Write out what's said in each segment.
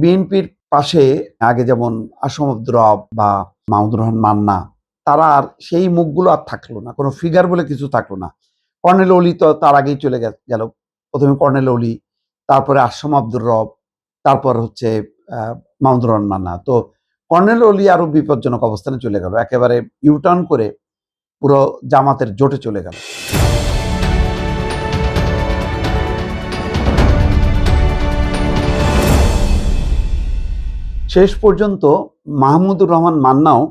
বিএনপির পাশে আগে যেমন আসম আব্দুর রব বা মাহমুদুর রহমান মান্না, তারা আর সেই মুখগুলো আর থাকলো না, কোনো ফিগার বলে কিছু থাকলো না। কর্নেল অলি তো তার আগেই চলে গেল। প্রথমে কর্নেল অলি, তারপরে আসম আব্দুর রব, তারপর হচ্ছে মাহমুদুর রহমান মান্না। তো কর্নেল অলি আরো বিপজ্জনক অবস্থানে চলে গেল, একেবারে ইউটার্ন করে পুরো জামাতের জোটে চলে গেল। শেষ পর্যন্ত মাহমুদুর রহমান মান্নাও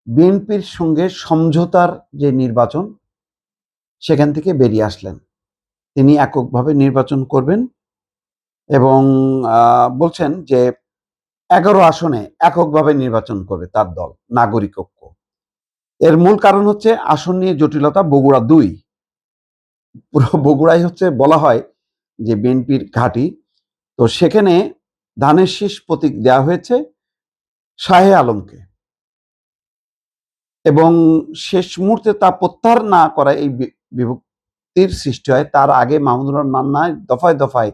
বিএনপির সঙ্গে সমঝোতার যে নির্বাচন, সেখান থেকে বেরিয়ে আসলেন। তিনি এককভাবে নির্বাচন করবেন এবং বলছেন যে 11 আসনে এককভাবে নির্বাচন করবে তার দল, নাগরিক ঐক্য। এর মূল কারণ হচ্ছে আসন নিয়ে জটিলতা। বগুড়া 2, পুরো বগুড়াই হচ্ছে বলা হয় যে বিএনপির ঘাঁটি। তো সেখানে ধানের শীষ প্রতীক দেওয়া হয়েছে শাহে আলমকে, এবং শেষ মুহূর্তে তা প্রত্যাহার না করা এই বিভক্তির সৃষ্টি হয়। তার আগে মাহমুদুর রহমান মান্না দফায় দফায়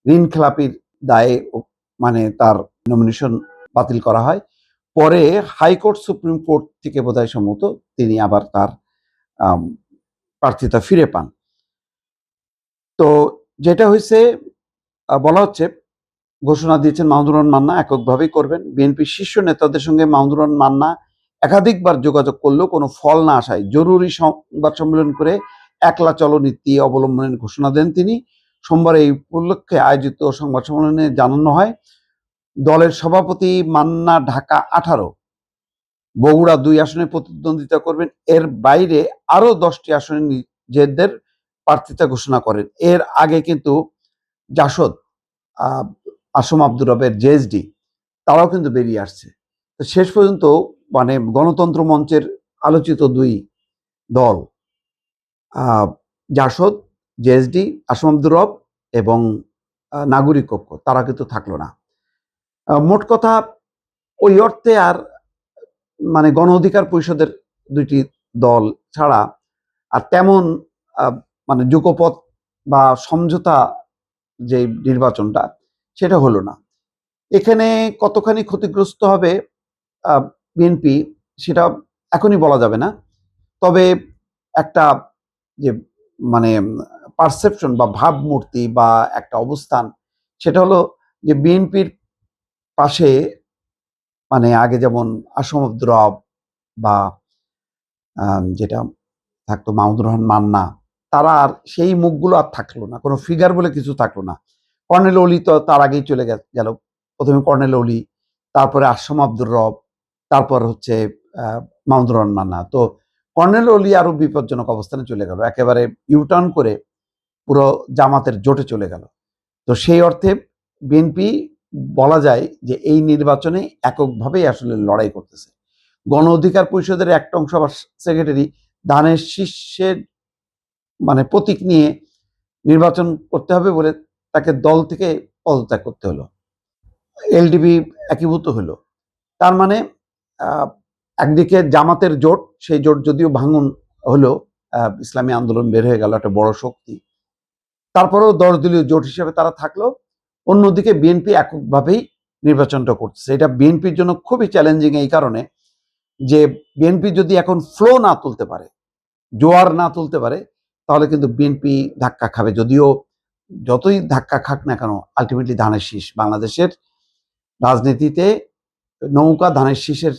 ঋণ খেলাপির দায়ে মানে তার নমিনেশন বাতিল করা হয়। পরে হাইকোর্ট, সুপ্রিম কোর্ট থেকে বোধহয় সম্মত তিনি আবার তার প্রার্থিতা ফিরে পান। তো যেটা হয়েছে, বলা হচ্ছে, ঘোষণা দিয়েছেন মাহমুদুর রহমান মান্না এককভাবেই করবেন। বিএনপির শীর্ষ নেতাদের সঙ্গে মাহমুদুর রহমান মান্না একাধিকবার যোগাযোগ করলেও কোনো ফল না আসায় জরুরি সংবাদ সম্মেলন করে একলা চলো নীতি অবলম্বনের ঘোষণা দেন তিনি। সোমবার এই উপলক্ষে আয়োজিত সংবাদ সম্মেলনে জানানো হয়, দলের সভাপতি মান্না ঢাকা 18, বগুড়া 2 আসনে প্রতিদ্বন্দ্বিতা করবেন। এর বাইরে আরো 10টি আসনে নিজেদের প্রার্থিতা ঘোষণা করেন। এর আগে কিন্তু জাসদ, আসম আব্দুর রবের জেএসডি, তারাও কিন্তু বেরিয়ে আসছে। তো শেষ পর্যন্ত মানে গণতন্ত্র মঞ্চের আলোচিত 2 দল, জাসদ, জেএসডি, আসম আব্দুর রব এবং নাগরিক ঐক্য, তারা কিন্তু থাকলো না। মোট কথা, ওই অর্থে আর মানে গণ অধিকার পরিষদের 2টি দল ছাড়া আর তেমন মানে যুগপথ বা সমঝোতা যে নির্বাচনটা, সেটা হলো না। এখানে কতখানি ক্ষতিগ্রস্ত হবে বিএনপি, সেটা এখনই বলা যাবে না। তবে একটা যে মানে পারসেপশন বা ভাবমূর্তি বা একটা অবস্থান, সেটা হলো যে বিএনপির পাশে মানে আগে যেমন আসম আব্দুর রব বা যেটা থাকতো মাহমুদুর রহমান মান্না, তারা আর সেই মুখগুলো আর থাকলো না, কোনো ফিগার বলে কিছু থাকলো না। কর্নেল অলি তো তার আগেই চলে গেল। প্রথমে কর্নেল অলি, তারপরে আসম আব্দুর রব, তারপর হচ্ছে মাহমুদুর রহমান মান্না। তো কর্নেল অলি আরো বিপজ্জনক অবস্থানে চলে গেল, একেবারে ইউটার্ন করে পুরো জামাতের জোটে চলে গেল। তো সেই অর্থে বিএনপি বলা যায় যে এই নির্বাচনে এককভাবেই আসলে লড়াই করতেছে। গণ অধিকার পরিষদের একটা অংশ আবার সেক্রেটারি ধানের শীর্ষের মানে প্রতীক নিয়ে নির্বাচন করতে হবে বলে তাকে দল থেকে পদত্যাগ করতে হলো। এলডিপি একীভূত হলো। তার মানে একদিকে জামাতের জোট, সেই জোট যদিও ভাঙন হলো, ইসলামী আন্দোলন বের হয়ে গেল, একটা বড় শক্তি, তারপরেও 10 দলীয় জোট হিসেবে তারা থাকলো। অন্যদিকে বিএনপি এককভাবেই নির্বাচনটা করতেছে। এটা বিএনপির জন্য খুবই চ্যালেঞ্জিং এই কারণে যে বিএনপি যদি এখন ফ্লো না তুলতে পারে, জোয়ার না তুলতে পারে, তাহলে কিন্তু বিএনপি ধাক্কা খাবে। যদিও যতই ধাক্কা খাক না কেন, আলটিমেটলি ধানের শীষ। বাংলাদেশের রাজনীতিতে নৌকা ধানের শীষের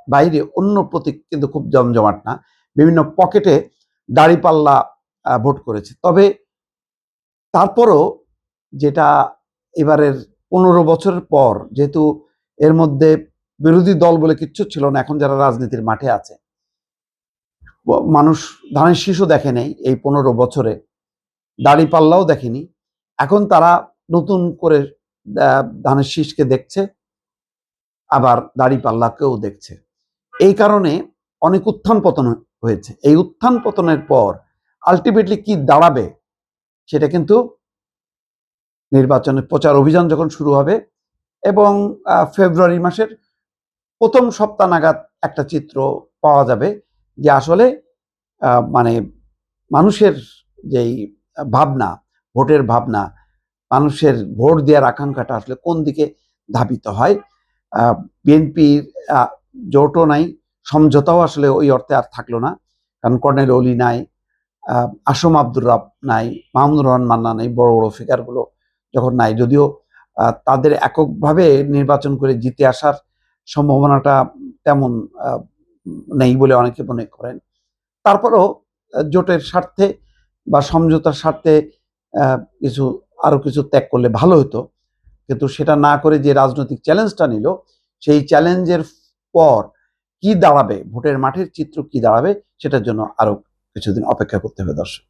বাইরে অন্য প্রতীক কিন্তু খুব জমজমাট না। বিভিন্ন পকেটে দাঁড়িপাল্লা ভোট করেছে। তবে তারপরও যেটা এবারের 15 বছরের পর, যেহেতু এর মধ্যে বিরোধী দল বলে কিচ্ছু ছিল না, এখন যারা রাজনীতির মাঠে আছে, মানুষ ধানের শীষও দেখে নেই এই 15 বছরে, দাঁড়িপাল্লাও দেখেনি। এখন তারা নতুন করে ধানের শীষকে দেখছে, আবার দাঁড়িপাল্লাকেও দেখছে। এই কারণে অনেক উত্থান পতন হয়েছে। এই উত্থান পতনের পর আলটিমেটলি কি দাঁড়াবে, সেটা কিন্তু নির্বাচনের প্রচার অভিযান যখন শুরু হবে এবং ফেব্রুয়ারি মাসের প্রথম সপ্তাহ নাগাদ একটা চিত্র পাওয়া যাবে যে আসলে মানে মানুষের যেই ভাবনা, ভোটের ভাবনা, মানুষের ভোট দেওয়ার আকাঙ্ক্ষাটা আসলে কোন দিকে ধাবিত হয়। বিএনপির জোটও নাই, সমঝোতাও আসলে ওই অর্থে আর থাকলো না, কারণ কর্নেল অলি নাই, আসম আব্দুর রব নাই, মাহমুদুর রহমান মান্না নাই, বড় বড় ফিগারগুলো যখন নাই, যদিও তাদের এককভাবে নির্বাচন করে জিতে আসার সম্ভাবনাটা তেমন নেই বলে অনেকে মনে করেন। তারপরেও জোটের স্বার্থে বা সমঝোতার স্বার্থে আরো কিছু ত্যাগ করলে ভালো হতো, কিন্তু সেটা না করে যে রাজনৈতিক চ্যালেঞ্জটা নিল, সেই চ্যালেঞ্জের পর কি দাঁড়াবে, ভোটের মাঠের চিত্র কি দাঁড়াবে, সেটার জন্য আরো কিছুদিন অপেক্ষা করতে হবে দর্শক।